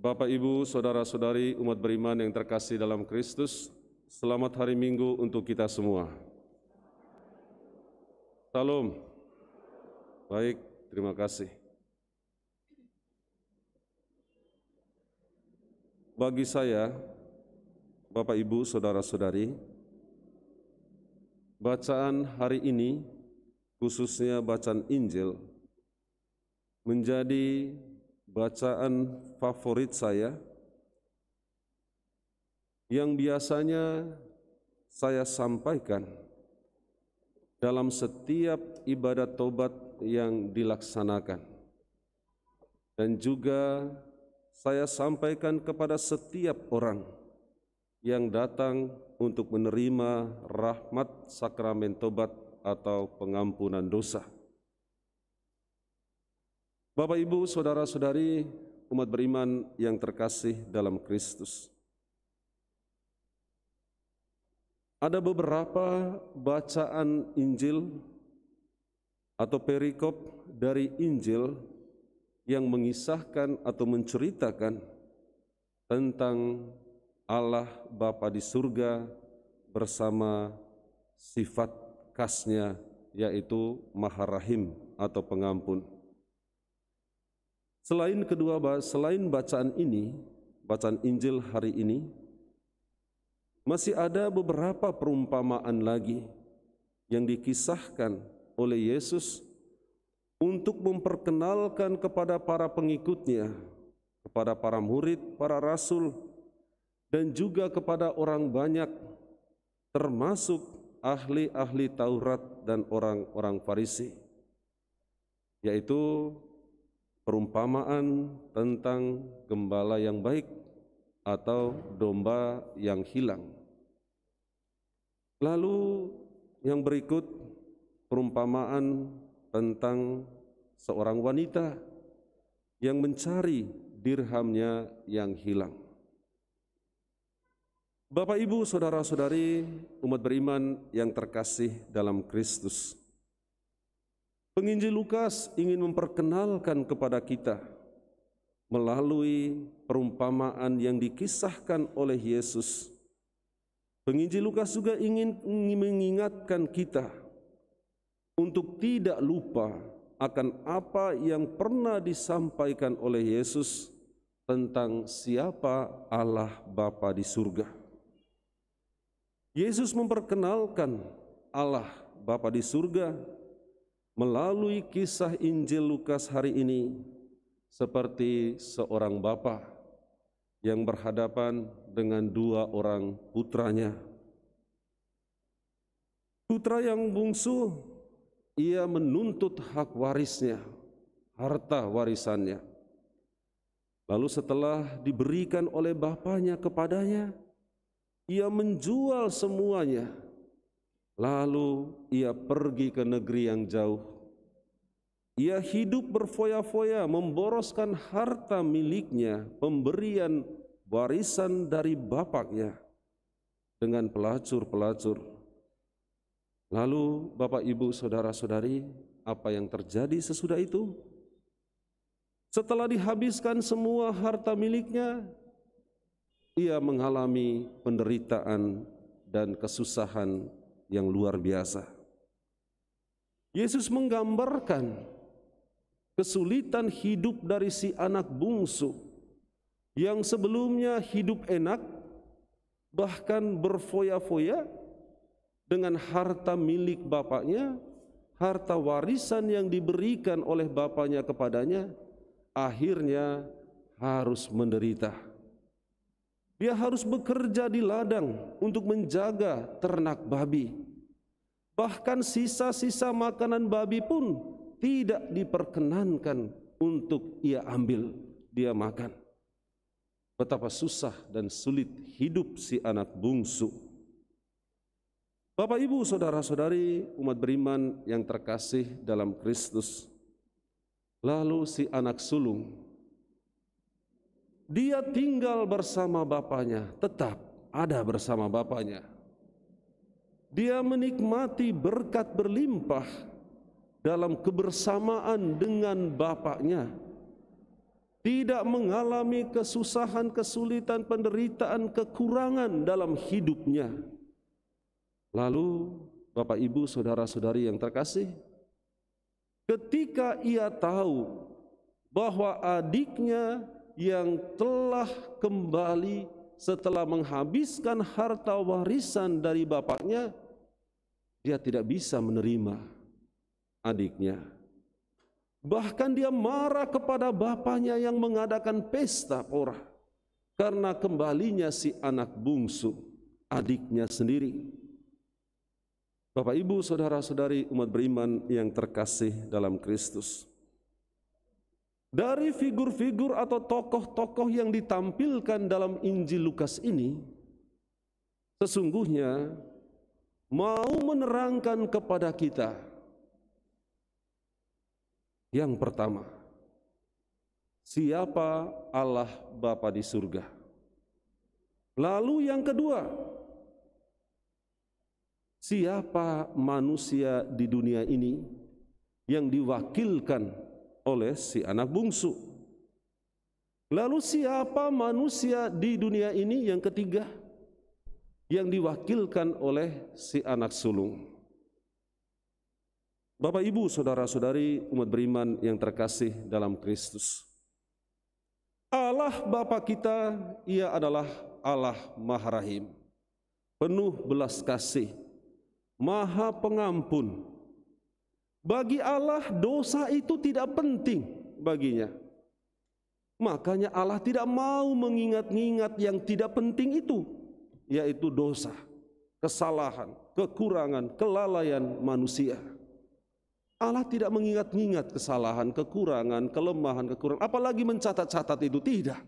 Bapak, Ibu, saudara-saudari umat beriman yang terkasih dalam Kristus, selamat hari Minggu untuk kita semua. Salam. Baik, terima kasih. Bagi saya, Bapak, Ibu, saudara-saudari, bacaan hari ini, khususnya bacaan Injil, menjadi bacaan favorit saya yang biasanya saya sampaikan dalam setiap ibadat tobat yang dilaksanakan, dan juga saya sampaikan kepada setiap orang yang datang untuk menerima rahmat sakramen tobat atau pengampunan dosa. Bapak, Ibu, saudara-saudari umat beriman yang terkasih dalam Kristus, ada beberapa bacaan Injil atau perikop dari Injil yang mengisahkan atau menceritakan tentang Allah Bapa di surga bersama sifat khasnya, yaitu Maha Rahim atau pengampun. Selain bacaan ini, bacaan Injil hari ini, masih ada beberapa perumpamaan lagi yang dikisahkan oleh Yesus untuk memperkenalkan kepada para pengikutnya, kepada para murid, para rasul, dan juga kepada orang banyak, termasuk ahli-ahli Taurat dan orang-orang Farisi, yaitu perumpamaan tentang gembala yang baik atau domba yang hilang. Lalu yang berikut perumpamaan tentang seorang wanita yang mencari dirhamnya yang hilang. Bapak, Ibu, saudara-saudari umat beriman yang terkasih dalam Kristus, Penginjil Lukas ingin memperkenalkan kepada kita melalui perumpamaan yang dikisahkan oleh Yesus. Penginjil Lukas juga ingin mengingatkan kita untuk tidak lupa akan apa yang pernah disampaikan oleh Yesus tentang siapa Allah Bapa di surga. Yesus memperkenalkan Allah Bapa di surga melalui kisah Injil Lukas hari ini seperti seorang bapa yang berhadapan dengan dua orang putranya. Putra yang bungsu, ia menuntut hak warisnya, harta warisannya. Lalu setelah diberikan oleh bapaknya kepadanya, ia menjual semuanya. Lalu ia pergi ke negeri yang jauh. Ia hidup berfoya-foya memboroskan harta miliknya, pemberian warisan dari bapaknya dengan pelacur-pelacur. Lalu Bapak, Ibu, saudara-saudari, apa yang terjadi sesudah itu? Setelah dihabiskan semua harta miliknya, ia mengalami penderitaan dan kesusahan yang luar biasa. Yesus menggambarkan kesulitan hidup dari si anak bungsu yang sebelumnya hidup enak, bahkan berfoya-foya dengan harta milik bapaknya, harta warisan yang diberikan oleh bapaknya kepadanya, akhirnya harus menderita. Dia harus bekerja di ladang untuk menjaga ternak babi. Bahkan sisa-sisa makanan babi pun tidak diperkenankan untuk ia ambil, dia makan. Betapa susah dan sulit hidup si anak bungsu. Bapak, Ibu, saudara-saudari umat beriman yang terkasih dalam Kristus. Lalu si anak sulung, dia tinggal bersama bapaknya, tetap ada bersama bapaknya. Dia menikmati berkat berlimpah dalam kebersamaan dengan bapaknya. tidak mengalami kesusahan, kesulitan, penderitaan, kekurangan dalam hidupnya. Lalu Bapak Ibu saudara-saudari yang terkasih, ketika ia tahu bahwa adiknya yang telah kembali setelah menghabiskan harta warisan dari bapaknya, dia tidak bisa menerima adiknya. Bahkan dia marah kepada bapaknya yang mengadakan pesta pora karena kembalinya si anak bungsu, adiknya sendiri. Bapak Ibu saudara-saudari umat beriman yang terkasih dalam Kristus, dari figur-figur atau tokoh-tokoh yang ditampilkan dalam Injil Lukas ini, sesungguhnya mau menerangkan kepada kita, yang pertama, siapa Allah Bapa di surga. Lalu yang kedua, siapa manusia di dunia ini yang diwakilkan oleh si anak bungsu. Lalu siapa manusia di dunia ini yang ketiga yang diwakilkan oleh si anak sulung. Bapak Ibu saudara-saudari umat beriman yang terkasih dalam Kristus, Allah Bapa kita, ia adalah Allah Maha Rahim, penuh belas kasih, Maha Pengampun. Bagi Allah dosa itu tidak penting baginya. Makanya Allah tidak mau mengingat-ingat yang tidak penting itu, yaitu dosa, kesalahan, kekurangan, kelalaian manusia. Allah tidak mengingat-ingat kesalahan, kekurangan, kelemahan, apalagi mencatat-catat itu, tidak.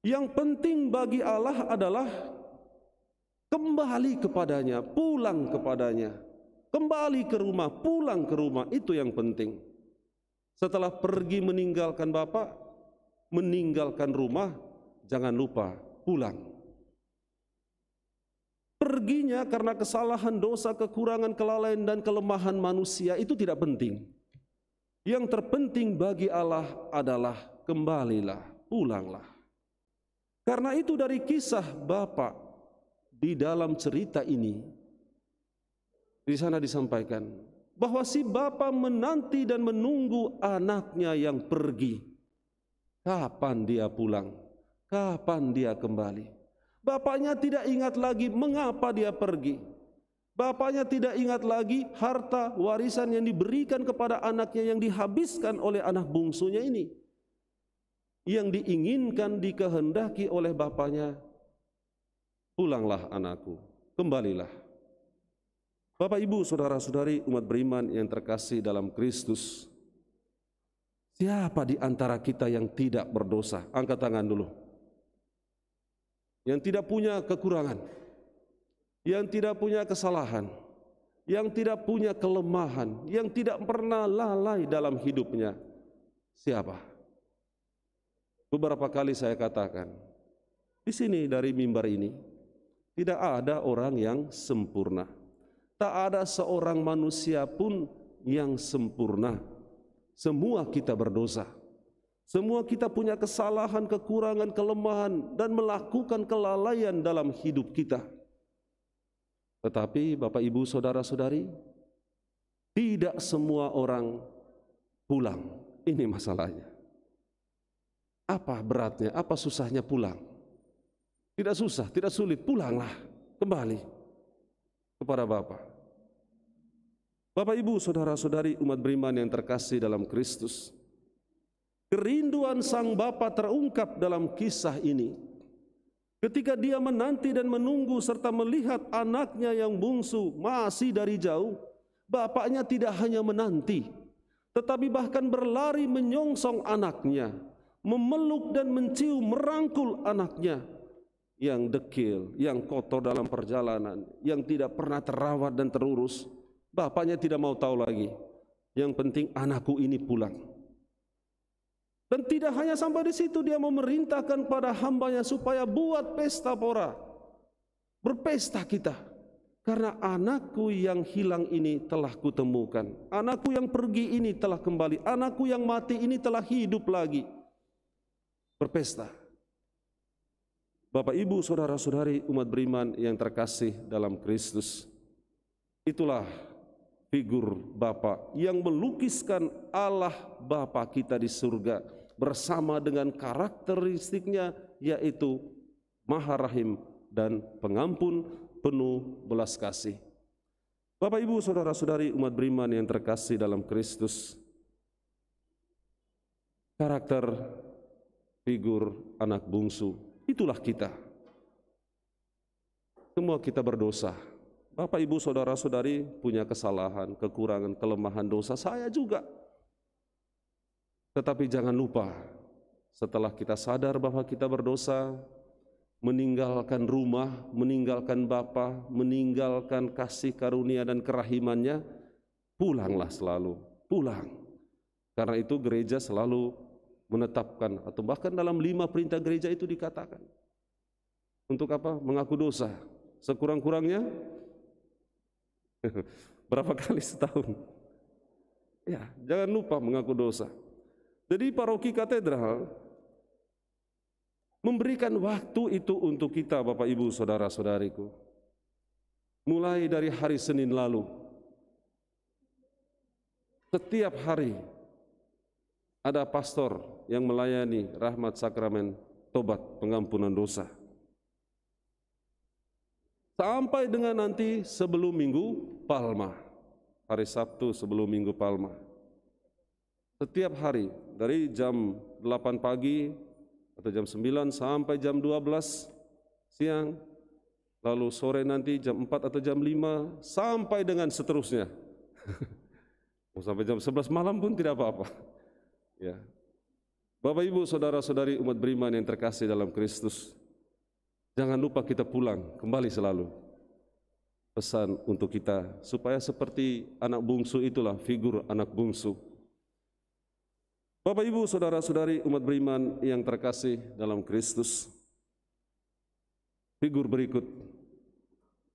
Yang penting bagi Allah adalah kembali kepadanya, pulang kepadanya, kembali ke rumah, pulang ke rumah, itu yang penting. Setelah pergi meninggalkan Bapa, meninggalkan rumah, jangan lupa pulang. Perginya karena kesalahan, dosa, kekurangan, kelalaian, dan kelemahan manusia itu tidak penting. Yang terpenting bagi Allah adalah kembalilah, pulanglah. Karena itu dari kisah Bapa di dalam cerita ini, di sana disampaikan bahwa si Bapa menanti dan menunggu anaknya yang pergi. Kapan dia pulang? Kapan dia kembali? Bapaknya tidak ingat lagi mengapa dia pergi. Bapaknya tidak ingat lagi harta warisan yang diberikan kepada anaknya yang dihabiskan oleh anak bungsunya ini. Yang diinginkan, dikehendaki oleh bapaknya, pulanglah anakku, kembalilah. Bapak Ibu saudara-saudari umat beriman yang terkasih dalam Kristus, siapa di antara kita yang tidak berdosa? Angkat tangan dulu. Yang tidak punya kekurangan, yang tidak punya kesalahan, yang tidak punya kelemahan, yang tidak pernah lalai dalam hidupnya. Siapa? Beberapa kali saya katakan, di sini dari mimbar ini, tidak ada orang yang sempurna. Tak ada seorang manusia pun yang sempurna. Semua kita berdosa. Semua kita punya kesalahan, kekurangan, kelemahan, dan melakukan kelalaian dalam hidup kita. Tetapi Bapak Ibu saudara-saudari, tidak semua orang pulang. Ini masalahnya. Apa beratnya, apa susahnya pulang? Tidak susah, tidak sulit, pulanglah kembali kepada Bapa. Bapak Ibu saudara-saudari umat beriman yang terkasih dalam Kristus, kerinduan sang Bapa terungkap dalam kisah ini. Ketika dia menanti dan menunggu serta melihat anaknya yang bungsu masih dari jauh, bapaknya tidak hanya menanti, tetapi bahkan berlari menyongsong anaknya, memeluk dan mencium, merangkul anaknya yang dekil, yang kotor dalam perjalanan, yang tidak pernah terawat dan terurus. Bapaknya tidak mau tahu lagi. Yang penting anakku ini pulang. Dan tidak hanya sampai di situ, dia memerintahkan pada hambanya supaya buat pesta pora. Berpesta kita. Karena anakku yang hilang ini telah kutemukan, anakku yang pergi ini telah kembali, anakku yang mati ini telah hidup lagi. Berpesta. Bapak, Ibu, saudara-saudari umat beriman yang terkasih dalam Kristus, itulah figur Bapa yang melukiskan Allah Bapa kita di surga bersama dengan karakteristiknya, yaitu Maha Rahim dan Pengampun, penuh belas kasih. Bapak, Ibu, saudara-saudari umat beriman yang terkasih dalam Kristus, karakter figur anak bungsu itulah kita. Semua kita berdosa. Bapak, Ibu, saudara-saudari punya kesalahan, kekurangan, kelemahan, dosa. Saya juga. Tetapi jangan lupa, setelah kita sadar bahwa kita berdosa, meninggalkan rumah, meninggalkan Bapa, meninggalkan kasih karunia dan kerahimannya, pulanglah selalu, pulang. Karena itu gereja selalu menetapkan, atau bahkan dalam 5 perintah gereja itu dikatakan, untuk apa? Mengaku dosa. Sekurang-kurangnya berapa kali setahun? Ya, jangan lupa mengaku dosa. Jadi paroki katedral memberikan waktu itu untuk kita, Bapak, Ibu, saudara-saudariku. Mulai dari hari Senin lalu, setiap hari ada pastor yang melayani rahmat sakramen tobat pengampunan dosa. Sampai dengan nanti sebelum Minggu Palma, hari Sabtu sebelum Minggu Palma. Setiap hari dari jam 8 pagi atau jam 9 sampai jam 12 siang, lalu sore nanti jam 4 atau jam 5 sampai dengan seterusnya. Mau sampai jam 11 malam pun tidak apa-apa. Ya. Bapak, Ibu, saudara-saudari umat beriman yang terkasih dalam Kristus, jangan lupa kita pulang kembali selalu. Pesan untuk kita supaya seperti anak bungsu itulah figur anak bungsu. Bapak, Ibu, saudara-saudari umat beriman yang terkasih dalam Kristus, figur berikut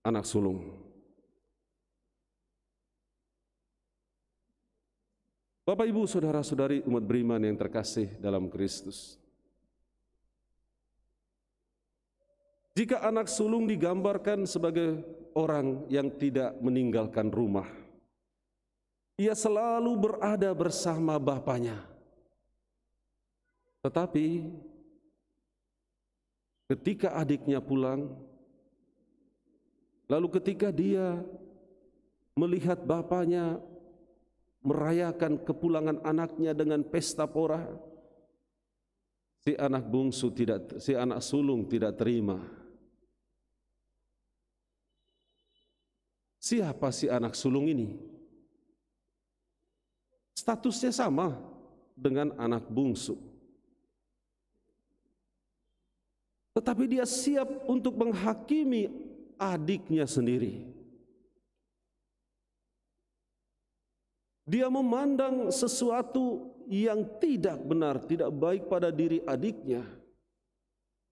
anak sulung. Bapak, Ibu, saudara-saudari umat beriman yang terkasih dalam Kristus, jika anak sulung digambarkan sebagai orang yang tidak meninggalkan rumah, ia selalu berada bersama bapaknya. Tetapi ketika adiknya pulang, lalu ketika dia melihat bapaknya merayakan kepulangan anaknya dengan pesta pora, si anak sulung tidak terima. Siapa si anak sulung ini? Statusnya sama dengan anak bungsu. Tetapi dia siap untuk menghakimi adiknya sendiri. Dia memandang sesuatu yang tidak benar, tidak baik pada diri adiknya.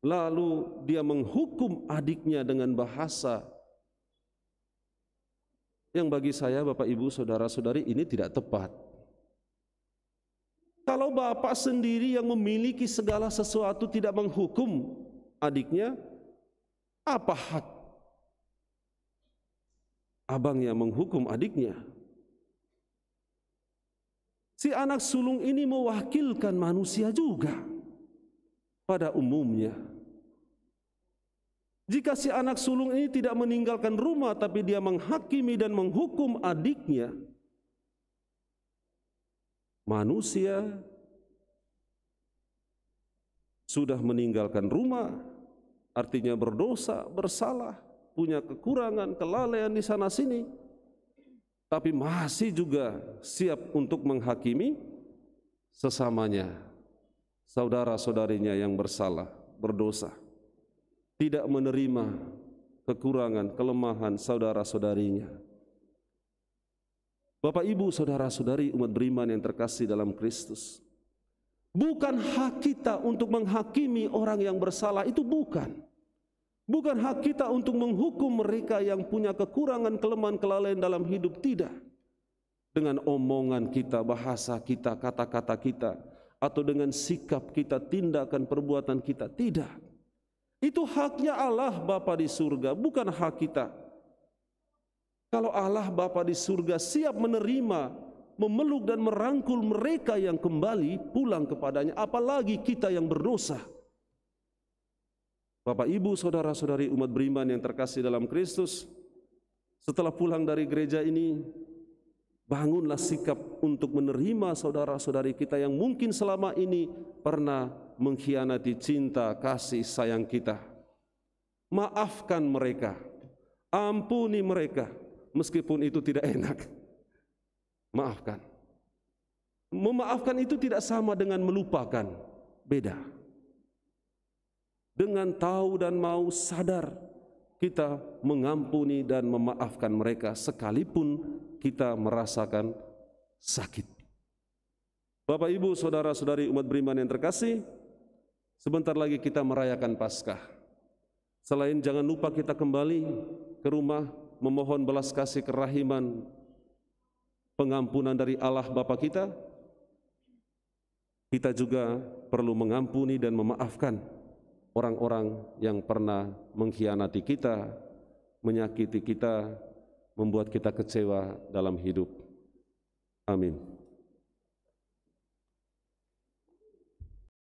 Lalu dia menghukum adiknya dengan bahasa yang bagi saya, Bapak, Ibu, saudara-saudari, ini tidak tepat. Kalau bapak sendiri yang memiliki segala sesuatu tidak menghukum adiknya, apa hak abangnya menghukum adiknya? Si anak sulung ini mewakilkan manusia juga pada umumnya. Jika si anak sulung ini tidak meninggalkan rumah, tapi dia menghakimi dan menghukum adiknya, manusia sudah meninggalkan rumah, artinya berdosa, bersalah, punya kekurangan, kelalaian di sana sini, tapi masih juga siap untuk menghakimi sesamanya, saudara-saudarinya yang bersalah, berdosa, tidak menerima kekurangan, kelemahan saudara-saudarinya. Bapak, Ibu, saudara-saudari umat beriman yang terkasih dalam Kristus, bukan hak kita untuk menghakimi orang yang bersalah, itu bukan. Bukan hak kita untuk menghukum mereka yang punya kekurangan, kelemahan, kelalaian dalam hidup, tidak. Dengan omongan kita, bahasa kita, kata-kata kita, atau dengan sikap kita, tindakan, perbuatan kita, tidak. Itu haknya Allah Bapa di surga, bukan hak kita. Kalau Allah Bapa di surga siap menerima, memeluk dan merangkul mereka yang kembali pulang kepadanya, apalagi kita yang berdosa. Bapak, Ibu, saudara-saudari umat beriman yang terkasih dalam Kristus, setelah pulang dari gereja ini, bangunlah sikap untuk menerima saudara-saudari kita yang mungkin selama ini pernah mengkhianati cinta, kasih, sayang kita. Maafkan mereka, ampuni mereka, meskipun itu tidak enak. Maafkan. Memaafkan itu tidak sama dengan melupakan, beda. Dengan tahu dan mau sadar kita mengampuni dan memaafkan mereka sekalipun kita merasakan sakit. Bapak, Ibu, saudara-saudari umat beriman yang terkasih, sebentar lagi kita merayakan Paskah. Selain jangan lupa kita kembali ke rumah memohon belas kasih kerahiman, pengampunan dari Allah Bapa kita juga perlu mengampuni dan memaafkan orang-orang yang pernah mengkhianati kita, menyakiti kita, membuat kita kecewa dalam hidup. Amin.